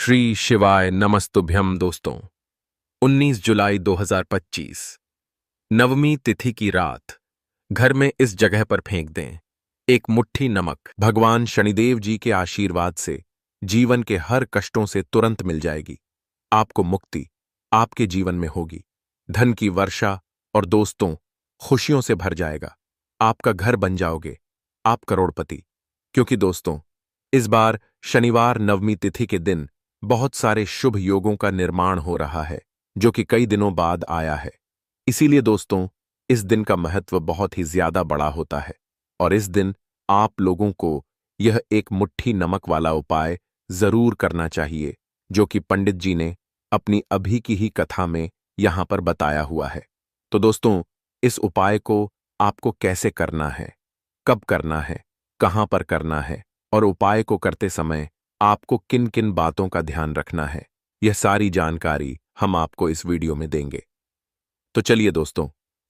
श्री शिवाय नमस्तुभ्यम दोस्तों। 19 जुलाई 2025 नवमी तिथि की रात घर में इस जगह पर फेंक दें एक मुट्ठी नमक। भगवान शनिदेव जी के आशीर्वाद से जीवन के हर कष्टों से तुरंत मिल जाएगी। आपको मुक्ति आपके जीवन में होगी। धन की वर्षा और दोस्तों खुशियों से भर जाएगा। आपका घर बन जाओगे, आप करोड़पति। क्योंकि दोस्तों इस बार शनिवार नवमी तिथि के दिन बहुत सारे शुभ योगों का निर्माण हो रहा है जो कि कई दिनों बाद आया है। इसीलिए दोस्तों इस दिन का महत्व बहुत ही ज्यादा बड़ा होता है और इस दिन आप लोगों को यह एक मुट्ठी नमक वाला उपाय जरूर करना चाहिए जो कि पंडित जी ने अपनी अभी की ही कथा में यहां पर बताया हुआ है। तो दोस्तों इस उपाय को आपको कैसे करना है, कब करना है, कहां पर करना है और उपाय को करते समय आपको किन किन बातों का ध्यान रखना है, यह सारी जानकारी हम आपको इस वीडियो में देंगे। तो चलिए दोस्तों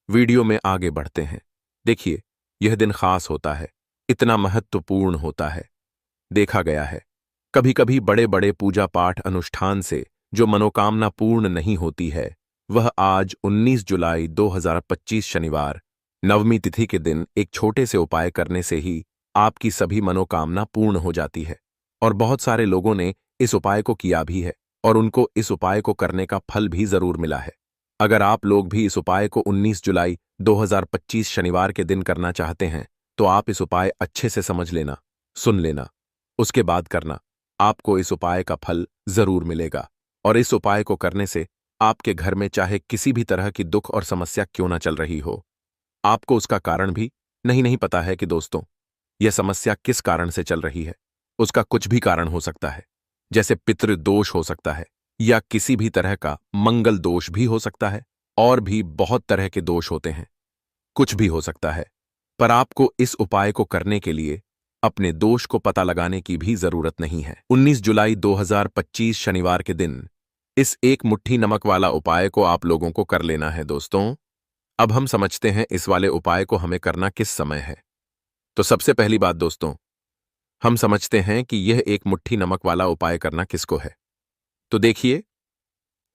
वीडियो में आगे बढ़ते हैं। देखिए यह दिन खास होता है, इतना महत्वपूर्ण होता है। देखा गया है कभी कभी बड़े बड़े पूजा पाठ अनुष्ठान से जो मनोकामना पूर्ण नहीं होती है वह आज 19 जुलाई 2025 शनिवार नवमी तिथि के दिन एक छोटे से उपाय करने से ही आपकी सभी मनोकामना पूर्ण हो जाती है। और बहुत सारे लोगों ने इस उपाय को किया भी है और उनको इस उपाय को करने का फल भी जरूर मिला है। अगर आप लोग भी इस उपाय को 19 जुलाई 2025 शनिवार के दिन करना चाहते हैं तो आप इस उपाय अच्छे से समझ लेना, सुन लेना, उसके बाद करना। आपको इस उपाय का फल जरूर मिलेगा और इस उपाय को करने से आपके घर में चाहे किसी भी तरह की दुख और समस्या क्यों ना चल रही हो, आपको उसका कारण भी नहीं पता है कि दोस्तों यह समस्या किस कारण से चल रही है। उसका कुछ भी कारण हो सकता है, जैसे पितृदोष हो सकता है या किसी भी तरह का मंगल दोष भी हो सकता है और भी बहुत तरह के दोष होते हैं, कुछ भी हो सकता है। पर आपको इस उपाय को करने के लिए अपने दोष को पता लगाने की भी जरूरत नहीं है। 19 जुलाई 2025 शनिवार के दिन इस एक मुट्ठी नमक वाला उपाय को आप लोगों को कर लेना है। दोस्तों अब हम समझते हैं इस वाले उपाय को हमें करना किस समय है। तो सबसे पहली बात दोस्तों हम समझते हैं कि यह एक मुट्ठी नमक वाला उपाय करना किसको है। तो देखिए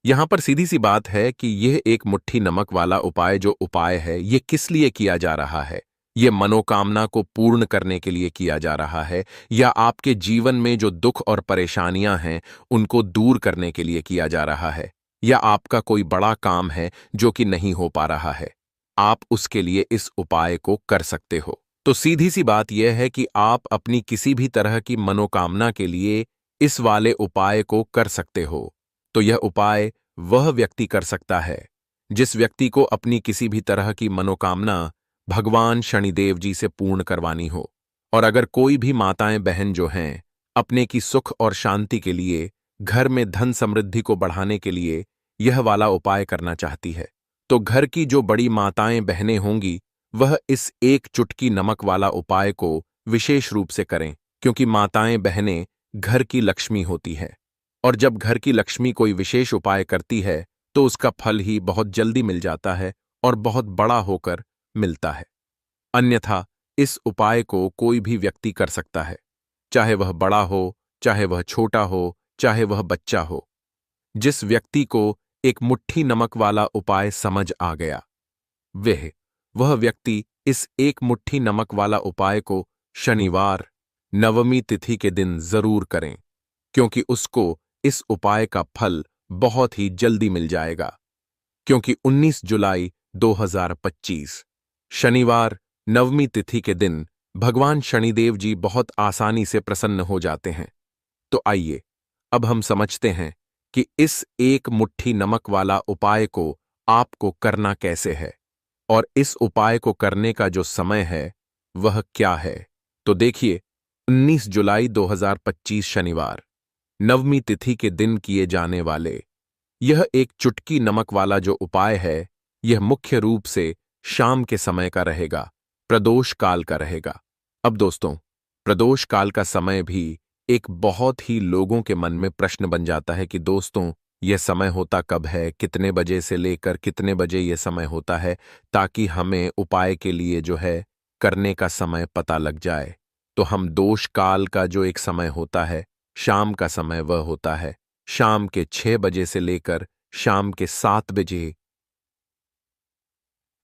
यहां पर सीधी सी बात है कि यह एक मुट्ठी नमक वाला उपाय जो उपाय है यह किस लिए किया जा रहा है। यह मनोकामना को पूर्ण करने के लिए किया जा रहा है या आपके जीवन में जो दुख और परेशानियां हैं उनको दूर करने के लिए किया जा रहा है या आपका कोई बड़ा काम है जो कि नहीं हो पा रहा है, आप उसके लिए इस उपाय को कर सकते हो। तो सीधी सी बात यह है कि आप अपनी किसी भी तरह की मनोकामना के लिए इस वाले उपाय को कर सकते हो। तो यह उपाय वह व्यक्ति कर सकता है जिस व्यक्ति को अपनी किसी भी तरह की मनोकामना भगवान शनिदेव जी से पूर्ण करवानी हो। और अगर कोई भी माताएं बहन जो हैं अपने की सुख और शांति के लिए, घर में धन समृद्धि को बढ़ाने के लिए यह वाला उपाय करना चाहती है तो घर की जो बड़ी माताएं बहनें होंगी वह इस एक चुटकी नमक वाला उपाय को विशेष रूप से करें, क्योंकि माताएं बहनें घर की लक्ष्मी होती है और जब घर की लक्ष्मी कोई विशेष उपाय करती है तो उसका फल ही बहुत जल्दी मिल जाता है और बहुत बड़ा होकर मिलता है। अन्यथा इस उपाय को कोई भी व्यक्ति कर सकता है, चाहे वह बड़ा हो, चाहे वह छोटा हो, चाहे वह बच्चा हो। जिस व्यक्ति को एक मुट्ठी नमक वाला उपाय समझ आ गया वह व्यक्ति इस एक मुट्ठी नमक वाला उपाय को शनिवार नवमी तिथि के दिन जरूर करें, क्योंकि उसको इस उपाय का फल बहुत ही जल्दी मिल जाएगा। क्योंकि 19 जुलाई 2025 शनिवार नवमी तिथि के दिन भगवान शनिदेव जी बहुत आसानी से प्रसन्न हो जाते हैं। तो आइए अब हम समझते हैं कि इस एक मुट्ठी नमक वाला उपाय को आपको करना कैसे है और इस उपाय को करने का जो समय है वह क्या है। तो देखिए 19 जुलाई 2025 शनिवार नवमी तिथि के दिन किए जाने वाले यह एक चुटकी नमक वाला जो उपाय है यह मुख्य रूप से शाम के समय का रहेगा, प्रदोष काल का रहेगा। अब दोस्तों प्रदोष काल का समय भी एक बहुत ही लोगों के मन में प्रश्न बन जाता है कि दोस्तों यह समय होता कब है, कितने बजे से लेकर कितने बजे यह समय होता है, ताकि हमें उपाय के लिए जो है करने का समय पता लग जाए। तो हम दोष काल का जो एक समय होता है, शाम का समय वह होता है शाम के 6 बजे से लेकर शाम के 7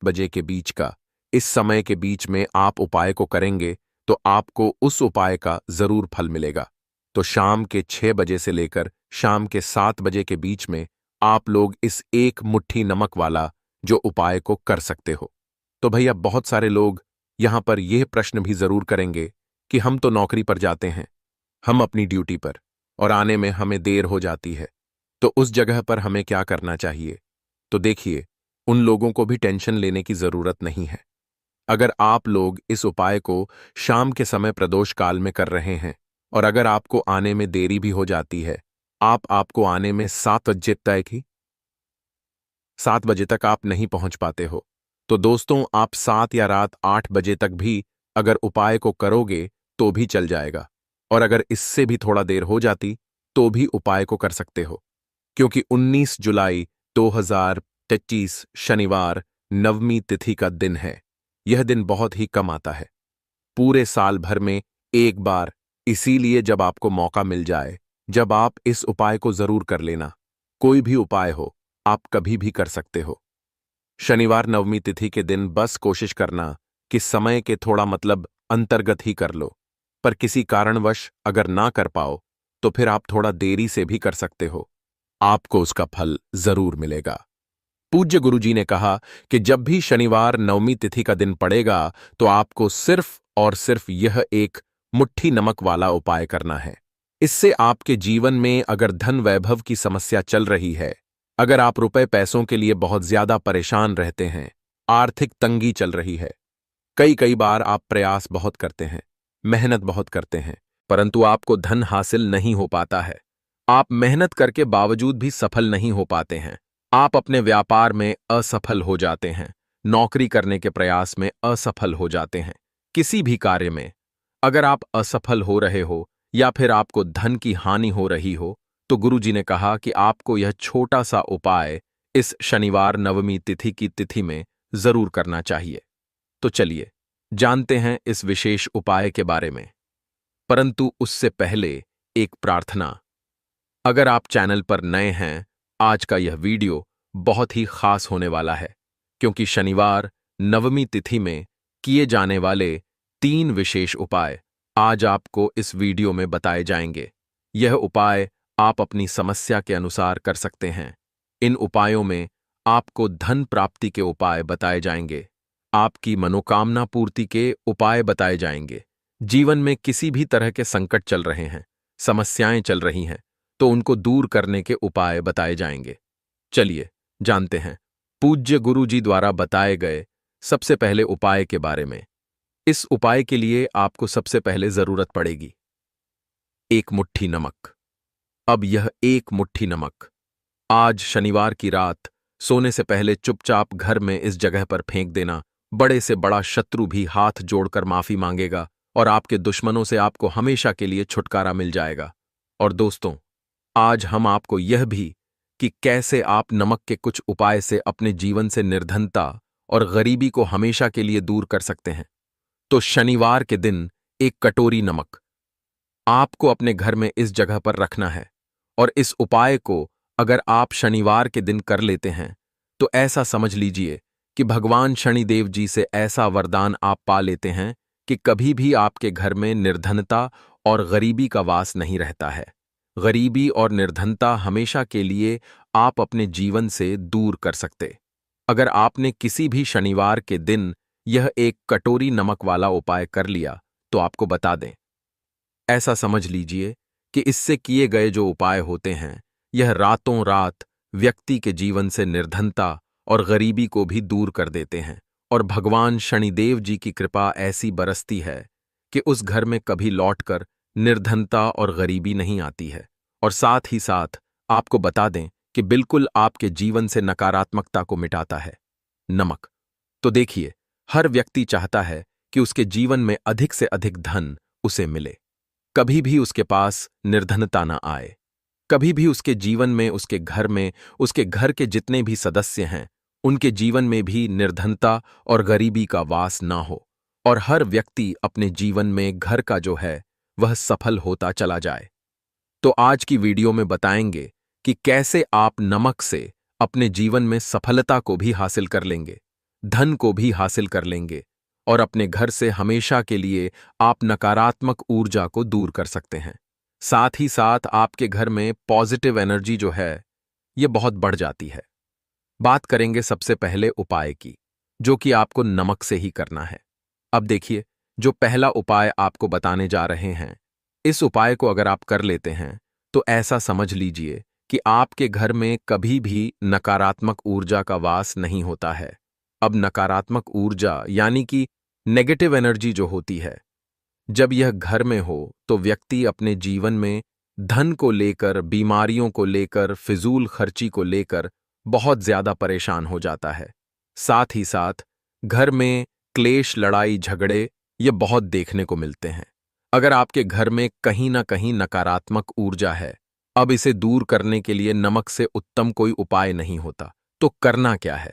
बजे के बीच का, इस समय के बीच में आप उपाय को करेंगे तो आपको उस उपाय का जरूर फल मिलेगा। तो शाम के 6 बजे से लेकर शाम के 7 बजे के बीच में आप लोग इस एक मुट्ठी नमक वाला जो उपाय को कर सकते हो। तो भैया बहुत सारे लोग यहां पर यह प्रश्न भी जरूर करेंगे कि हम तो नौकरी पर जाते हैं, हम अपनी ड्यूटी पर, और आने में हमें देर हो जाती है, तो उस जगह पर हमें क्या करना चाहिए? तो देखिए, उन लोगों को भी टेंशन लेने की जरूरत नहीं है। अगर आप लोग इस उपाय को शाम के समय प्रदोष काल में कर रहे हैं और अगर आपको आने में देरी भी हो जाती है, आपको आने में 7 बजे तक आप नहीं पहुंच पाते हो, तो दोस्तों आप 7 या रात 8 बजे तक भी अगर उपाय को करोगे तो भी चल जाएगा, और अगर इससे भी थोड़ा देर हो जाती तो भी उपाय को कर सकते हो, क्योंकि 19 जुलाई 2025 शनिवार नवमी तिथि का दिन है। यह दिन बहुत ही कम आता है, पूरे साल भर में एक बार, इसीलिए जब आपको मौका मिल जाए, जब आप इस उपाय को जरूर कर लेना। कोई भी उपाय हो, आप कभी भी कर सकते हो। शनिवार नवमी तिथि के दिन बस कोशिश करना कि समय के थोड़ा अंतर्गत ही कर लो, पर किसी कारणवश अगर ना कर पाओ तो फिर आप थोड़ा देरी से भी कर सकते हो, आपको उसका फल जरूर मिलेगा। पूज्य गुरुजी ने कहा कि जब भी शनिवार नवमी तिथि का दिन पड़ेगा तो आपको सिर्फ और सिर्फ यह एक मुट्ठी नमक वाला उपाय करना है। इससे आपके जीवन में अगर धन वैभव की समस्या चल रही है, अगर आप रुपए पैसों के लिए बहुत ज्यादा परेशान रहते हैं, आर्थिक तंगी चल रही है, कई कई बार आप प्रयास बहुत करते हैं, मेहनत बहुत करते हैं, परंतु आपको धन हासिल नहीं हो पाता है, आप मेहनत करके बावजूद भी सफल नहीं हो पाते हैं, आप अपने व्यापार में असफल हो जाते हैं, नौकरी करने के प्रयास में असफल हो जाते हैं, किसी भी कार्य में अगर आप असफल हो रहे हो या फिर आपको धन की हानि हो रही हो, तो गुरुजी ने कहा कि आपको यह छोटा सा उपाय इस शनिवार नवमी तिथि की तिथि में जरूर करना चाहिए। तो चलिए जानते हैं इस विशेष उपाय के बारे में, परंतु उससे पहले एक प्रार्थना। अगर आप चैनल पर नए हैं, आज का यह वीडियो बहुत ही खास होने वाला है, क्योंकि शनिवार नवमी तिथि में किए जाने वाले 3 विशेष उपाय आज आपको इस वीडियो में बताए जाएंगे। यह उपाय आप अपनी समस्या के अनुसार कर सकते हैं। इन उपायों में आपको धन प्राप्ति के उपाय बताए जाएंगे, आपकी मनोकामना पूर्ति के उपाय बताए जाएंगे। जीवन में किसी भी तरह के संकट चल रहे हैं, समस्याएं चल रही हैं, तो उनको दूर करने के उपाय बताए जाएंगे। चलिए जानते हैं पूज्य गुरु जी द्वारा बताए गए सबसे पहले उपाय के बारे में। इस उपाय के लिए आपको सबसे पहले जरूरत पड़ेगी एक मुट्ठी नमक। अब यह एक मुट्ठी नमक आज शनिवार की रात सोने से पहले चुपचाप घर में इस जगह पर फेंक देना। बड़े से बड़ा शत्रु भी हाथ जोड़कर माफी मांगेगा और आपके दुश्मनों से आपको हमेशा के लिए छुटकारा मिल जाएगा। और दोस्तों, आज हम आपको यह भी कि कैसे आप नमक के कुछ उपाय से अपने जीवन से निर्धनता और गरीबी को हमेशा के लिए दूर कर सकते हैं। तो शनिवार के दिन एक कटोरी नमक आपको अपने घर में इस जगह पर रखना है, और इस उपाय को अगर आप शनिवार के दिन कर लेते हैं तो ऐसा समझ लीजिए कि भगवान शनिदेव जी से ऐसा वरदान आप पा लेते हैं कि कभी भी आपके घर में निर्धनता और गरीबी का वास नहीं रहता है। गरीबी और निर्धनता हमेशा के लिए आप अपने जीवन से दूर कर सकते। अगर आपने किसी भी शनिवार के दिन यह एक कटोरी नमक वाला उपाय कर लिया तो आपको बता दें, ऐसा समझ लीजिए कि इससे किए गए जो उपाय होते हैं, यह रातों रात व्यक्ति के जीवन से निर्धनता और गरीबी को भी दूर कर देते हैं, और भगवान शनिदेव जी की कृपा ऐसी बरसती है कि उस घर में कभी लौटकर निर्धनता और गरीबी नहीं आती है। और साथ ही साथ आपको बता दें कि बिल्कुल आपके जीवन से नकारात्मकता को मिटाता है नमक। तो देखिए, हर व्यक्ति चाहता है कि उसके जीवन में अधिक से अधिक धन उसे मिले, कभी भी उसके पास निर्धनता ना आए, कभी भी उसके जीवन में, उसके घर में, उसके घर के जितने भी सदस्य हैं उनके जीवन में भी निर्धनता और गरीबी का वास ना हो, और हर व्यक्ति अपने जीवन में घर का जो है वह सफल होता चला जाए। तो आज की वीडियो में बताएंगे कि कैसे आप नमक से अपने जीवन में सफलता को भी हासिल कर लेंगे, धन को भी हासिल कर लेंगे और अपने घर से हमेशा के लिए आप नकारात्मक ऊर्जा को दूर कर सकते हैं। साथ ही साथ आपके घर में पॉजिटिव एनर्जी जो है ये बहुत बढ़ जाती है। बात करेंगे सबसे पहले उपाय की, जो कि आपको नमक से ही करना है। अब देखिए, जो पहला उपाय आपको बताने जा रहे हैं, इस उपाय को अगर आप कर लेते हैं तो ऐसा समझ लीजिए कि आपके घर में कभी भी नकारात्मक ऊर्जा का वास नहीं होता है। अब नकारात्मक ऊर्जा यानी कि नेगेटिव एनर्जी जो होती है, जब यह घर में हो तो व्यक्ति अपने जीवन में धन को लेकर, बीमारियों को लेकर, फिजूल खर्ची को लेकर बहुत ज्यादा परेशान हो जाता है। साथ ही साथ घर में क्लेश, लड़ाई, झगड़े ये बहुत देखने को मिलते हैं। अगर आपके घर में कहीं ना कहीं नकारात्मक ऊर्जा है, अब इसे दूर करने के लिए नमक से उत्तम कोई उपाय नहीं होता। तो करना क्या है?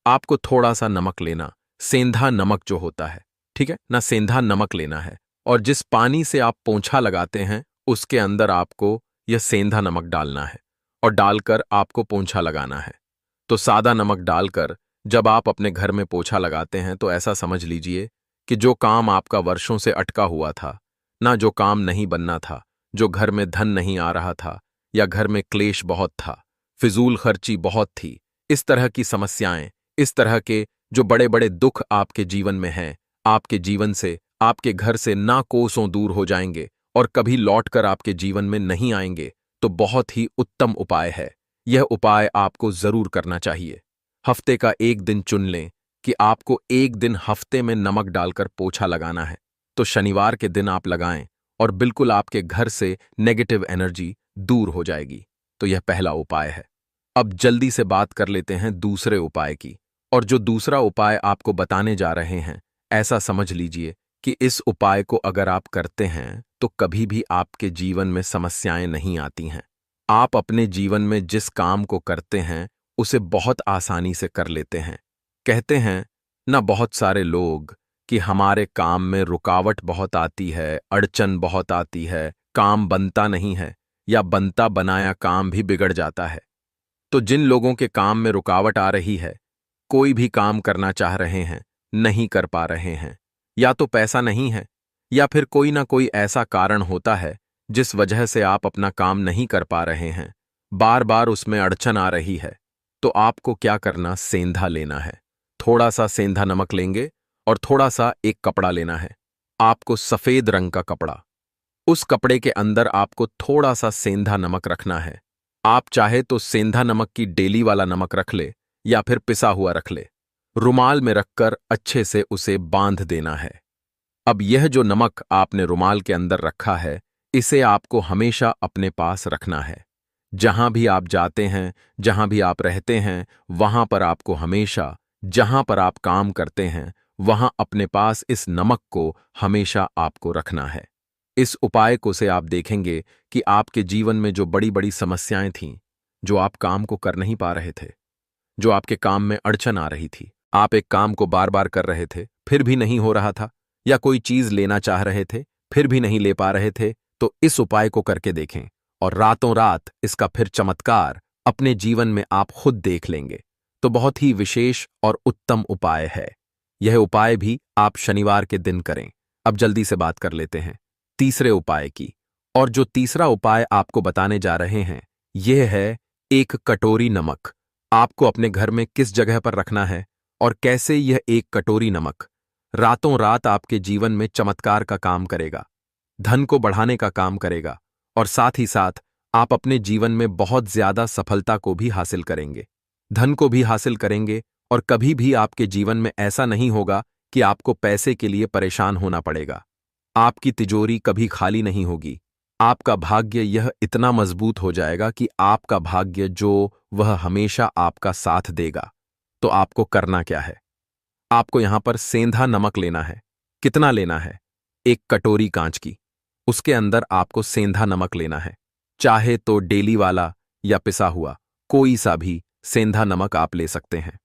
आपको थोड़ा सा नमक लेना, सेंधा नमक जो होता है, ठीक है ना, सेंधा नमक लेना है और जिस पानी से आप पोंछा लगाते हैं उसके अंदर आपको यह सेंधा नमक डालना है और डालकर आपको पोंछा लगाना है। तो सादा नमक डालकर जब आप अपने घर में पोछा लगाते हैं तो ऐसा समझ लीजिए कि जो काम आपका वर्षों से अटका हुआ था, ना जो काम नहीं बनना था, जो घर में धन नहीं आ रहा था या घर में क्लेश बहुत था, फिजूल खर्ची बहुत थी, इस तरह की समस्याएं, इस तरह के जो बड़े बड़े दुख आपके जीवन में हैं, आपके जीवन से, आपके घर से ना कोसों दूर हो जाएंगे और कभी लौटकर आपके जीवन में नहीं आएंगे। तो बहुत ही उत्तम उपाय है। यह उपाय आपको जरूर करना चाहिए। हफ्ते का एक दिन चुन लें कि आपको एक दिन हफ्ते में नमक डालकर पोछा लगाना है। तो शनिवार के दिन आप लगाएं और बिल्कुल आपके घर से नेगेटिव एनर्जी दूर हो जाएगी। तो यह पहला उपाय है। अब जल्दी से बात कर लेते हैं दूसरे उपाय की। और जो दूसरा उपाय आपको बताने जा रहे हैं, ऐसा समझ लीजिए कि इस उपाय को अगर आप करते हैं तो कभी भी आपके जीवन में समस्याएं नहीं आती हैं। आप अपने जीवन में जिस काम को करते हैं उसे बहुत आसानी से कर लेते हैं। कहते हैं ना बहुत सारे लोग कि हमारे काम में रुकावट बहुत आती है, अड़चन बहुत आती है, काम बनता नहीं है या बनता बनाया काम भी बिगड़ जाता है। तो जिन लोगों के काम में रुकावट आ रही है, कोई भी काम करना चाह रहे हैं, नहीं कर पा रहे हैं, या तो पैसा नहीं है या फिर कोई ना कोई ऐसा कारण होता है जिस वजह से आप अपना काम नहीं कर पा रहे हैं, बार बार उसमें अड़चन आ रही है, तो आपको क्या करना, सेंधा लेना है। थोड़ा सा सेंधा नमक लेंगे और थोड़ा सा एक कपड़ा लेना है। आपको सफेद रंग का कपड़ा, उस कपड़े के अंदर आपको थोड़ा सा सेंधा नमक रखना है। आप चाहे तो सेंधा नमक की डेली वाला नमक रख ले या फिर पिसा हुआ रख ले। रुमाल में रखकर अच्छे से उसे बांध देना है। अब यह जो नमक आपने रुमाल के अंदर रखा है, इसे आपको हमेशा अपने पास रखना है। जहां भी आप जाते हैं, जहां भी आप रहते हैं, वहां पर आपको हमेशा, जहां पर आप काम करते हैं, वहां अपने पास इस नमक को हमेशा आपको रखना है। इस उपाय को से आप देखेंगे कि आपके जीवन में जो बड़ी बड़ी समस्याएं थीं, जो आप काम को कर नहीं पा रहे थे, जो आपके काम में अड़चन आ रही थी, आप एक काम को बार बार कर रहे थे फिर भी नहीं हो रहा था, या कोई चीज लेना चाह रहे थे फिर भी नहीं ले पा रहे थे, तो इस उपाय को करके देखें और रातों रात इसका फिर चमत्कार अपने जीवन में आप खुद देख लेंगे। तो बहुत ही विशेष और उत्तम उपाय है। यह उपाय भी आप शनिवार के दिन करें। अब जल्दी से बात कर लेते हैं तीसरे उपाय की। और जो तीसरा उपाय आपको बताने जा रहे हैं, यह है एक कटोरी नमक। आपको अपने घर में किस जगह पर रखना है और कैसे यह एक कटोरी नमक रातों रात आपके जीवन में चमत्कार का काम करेगा, धन को बढ़ाने का काम करेगा और साथ ही साथ आप अपने जीवन में बहुत ज्यादा सफलता को भी हासिल करेंगे, धन को भी हासिल करेंगे और कभी भी आपके जीवन में ऐसा नहीं होगा कि आपको पैसे के लिए परेशान होना पड़ेगा। आपकी तिजोरी कभी खाली नहीं होगी। आपका भाग्य यह इतना मजबूत हो जाएगा कि आपका भाग्य जो वह हमेशा आपका साथ देगा। तो आपको करना क्या है? आपको यहां पर सेंधा नमक लेना है। कितना लेना है? एक कटोरी कांच की, उसके अंदर आपको सेंधा नमक लेना है। चाहे तो डेली वाला या पिसा हुआ, कोई सा भी सेंधा नमक आप ले सकते हैं।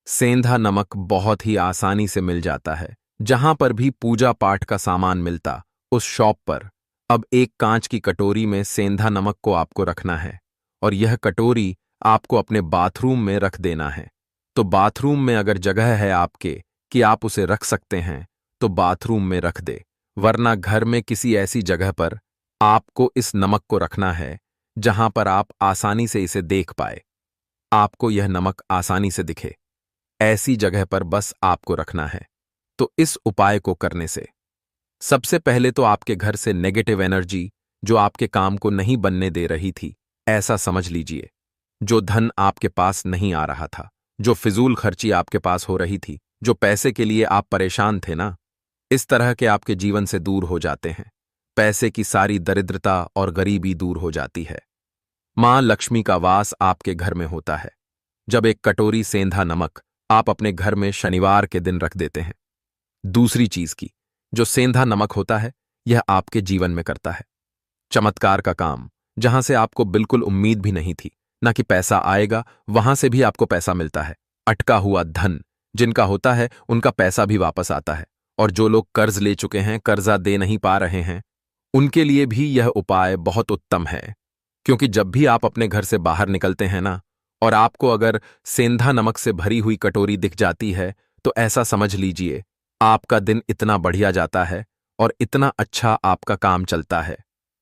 सेंधा नमक बहुत ही आसानी से मिल जाता है। जहां पर भी पूजा पाठ का सामान मिलता, उस शॉप पर अब एक कांच की कटोरी में सेंधा नमक को आपको रखना है और यह कटोरी आपको अपने बाथरूम में रख देना है। तो बाथरूम में अगर जगह है आपके कि आप उसे रख सकते हैं तो बाथरूम में रख दे, वरना घर में किसी ऐसी जगह पर आपको इस नमक को रखना है जहां पर आप आसानी से इसे देख पाए, आपको यह नमक आसानी से दिखे, ऐसी जगह पर बस आपको रखना है। तो इस उपाय को करने से सबसे पहले तो आपके घर से नेगेटिव एनर्जी जो आपके काम को नहीं बनने दे रही थी, ऐसा समझ लीजिए, जो धन आपके पास नहीं आ रहा था, जो फिजूल खर्ची आपके पास हो रही थी, जो पैसे के लिए आप परेशान थे ना, इस तरह के आपके जीवन से दूर हो जाते हैं। पैसे की सारी दरिद्रता और गरीबी दूर हो जाती है। मां लक्ष्मी का वास आपके घर में होता है जब एक कटोरी सेंधा नमक आप अपने घर में शनिवार के दिन रख देते हैं। दूसरी चीज की, जो सेंधा नमक होता है यह आपके जीवन में करता है चमत्कार का काम, जहां से आपको बिल्कुल उम्मीद भी नहीं थी ना कि पैसा आएगा, वहां से भी आपको पैसा मिलता है। अटका हुआ धन जिनका होता है उनका पैसा भी वापस आता है, और जो लोग कर्ज ले चुके हैं, कर्जा दे नहीं पा रहे हैं, उनके लिए भी यह उपाय बहुत उत्तम है। क्योंकि जब भी आप अपने घर से बाहर निकलते हैं ना, और आपको अगर सेंधा नमक से भरी हुई कटोरी दिख जाती है, तो ऐसा समझ लीजिए आपका दिन इतना बढ़िया जाता है और इतना अच्छा आपका काम चलता है।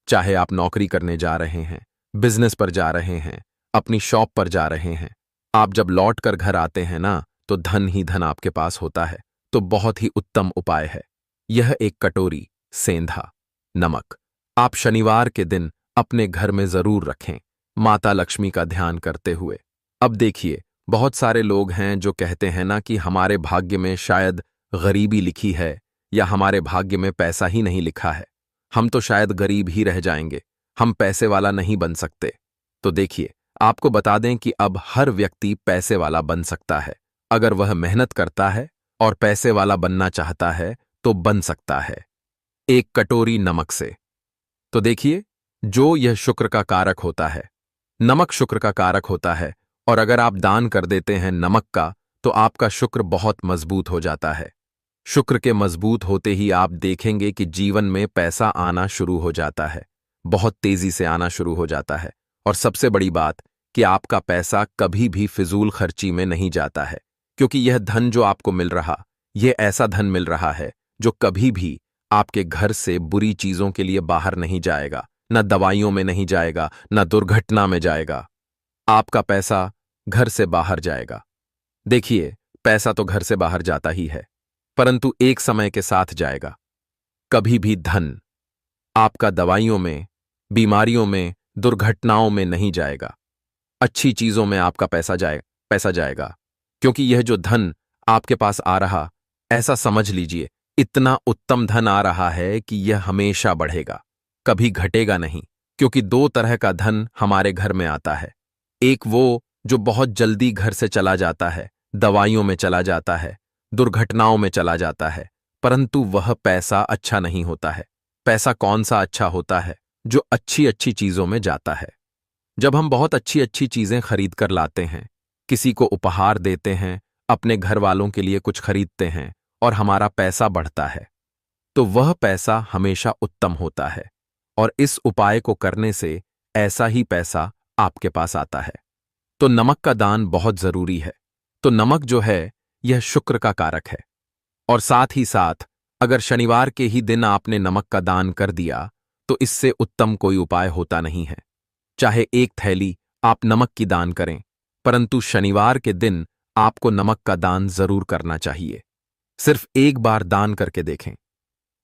चाहे आप नौकरी करने जा रहे हैं, बिजनेस पर जा रहे हैं, अपनी शॉप पर जा रहे हैं, आप जब लौट कर घर आते हैं ना, तो धन ही धन आपके पास होता है। तो बहुत ही उत्तम उपाय है यह एक कटोरी सेंधा नमक आप शनिवार के दिन अपने घर में जरूर रखें, माता लक्ष्मी का ध्यान करते हुए। अब देखिए, बहुत सारे लोग हैं जो कहते हैं ना कि हमारे भाग्य में शायद गरीबी लिखी है या हमारे भाग्य में पैसा ही नहीं लिखा है, हम तो शायद गरीब ही रह जाएंगे, हम पैसे वाला नहीं बन सकते। तो देखिए, आपको बता दें कि अब हर व्यक्ति पैसे वाला बन सकता है अगर वह मेहनत करता है और पैसे वाला बनना चाहता है तो बन सकता है एक कटोरी नमक से। तो देखिए, जो यह शुक्र का कारक होता है, नमक शुक्र का कारक होता है, और अगर आप दान कर देते हैं नमक का तो आपका शुक्र बहुत मजबूत हो जाता है। शुक्र के मजबूत होते ही आप देखेंगे कि जीवन में पैसा आना शुरू हो जाता है, बहुत तेजी से आना शुरू हो जाता है। और सबसे बड़ी बात कि आपका पैसा कभी भी फिजूल खर्ची में नहीं जाता है, क्योंकि यह धन जो आपको मिल रहा, यह ऐसा धन मिल रहा है जो कभी भी आपके घर से बुरी चीजों के लिए बाहर नहीं जाएगा, न दवाइयों में नहीं जाएगा, न दुर्घटना में जाएगा। आपका पैसा घर से बाहर जाएगा। देखिए, पैसा तो घर से बाहर जाता ही है, परंतु एक समय के साथ जाएगा। कभी भी धन आपका दवाइयों में, बीमारियों में, दुर्घटनाओं में नहीं जाएगा। अच्छी चीजों में आपका पैसा जाएगा, क्योंकि यह जो धन आपके पास आ रहा, ऐसा समझ लीजिए इतना उत्तम धन आ रहा है कि यह हमेशा बढ़ेगा, कभी घटेगा नहीं। क्योंकि दो तरह का धन हमारे घर में आता है, एक वो जो बहुत जल्दी घर से चला जाता है, दवाइयों में चला जाता है, दुर्घटनाओं में चला जाता है, परंतु वह पैसा अच्छा नहीं होता है। पैसा कौन सा अच्छा होता है? जो अच्छी अच्छी चीजों में जाता है। जब हम बहुत अच्छी अच्छी चीजें खरीद कर लाते हैं, किसी को उपहार देते हैं, अपने घर वालों के लिए कुछ खरीदते हैं और हमारा पैसा बढ़ता है, तो वह पैसा हमेशा उत्तम होता है। और इस उपाय को करने से ऐसा ही पैसा आपके पास आता है। तो नमक का दान बहुत जरूरी है। तो नमक जो है यह शुक्र का कारक है, और साथ ही साथ अगर शनिवार के ही दिन आपने नमक का दान कर दिया तो इससे उत्तम कोई उपाय होता नहीं है। चाहे एक थैली आप नमक की दान करें, परंतु शनिवार के दिन आपको नमक का दान जरूर करना चाहिए। सिर्फ एक बार दान करके देखें,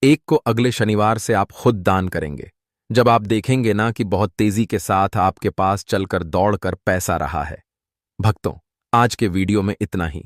एक को अगले शनिवार से आप खुद दान करेंगे, जब आप देखेंगे ना कि बहुत तेजी के साथ आपके पास चलकर दौड़कर पैसा रहा है। भक्तों, आज के वीडियो में इतना ही।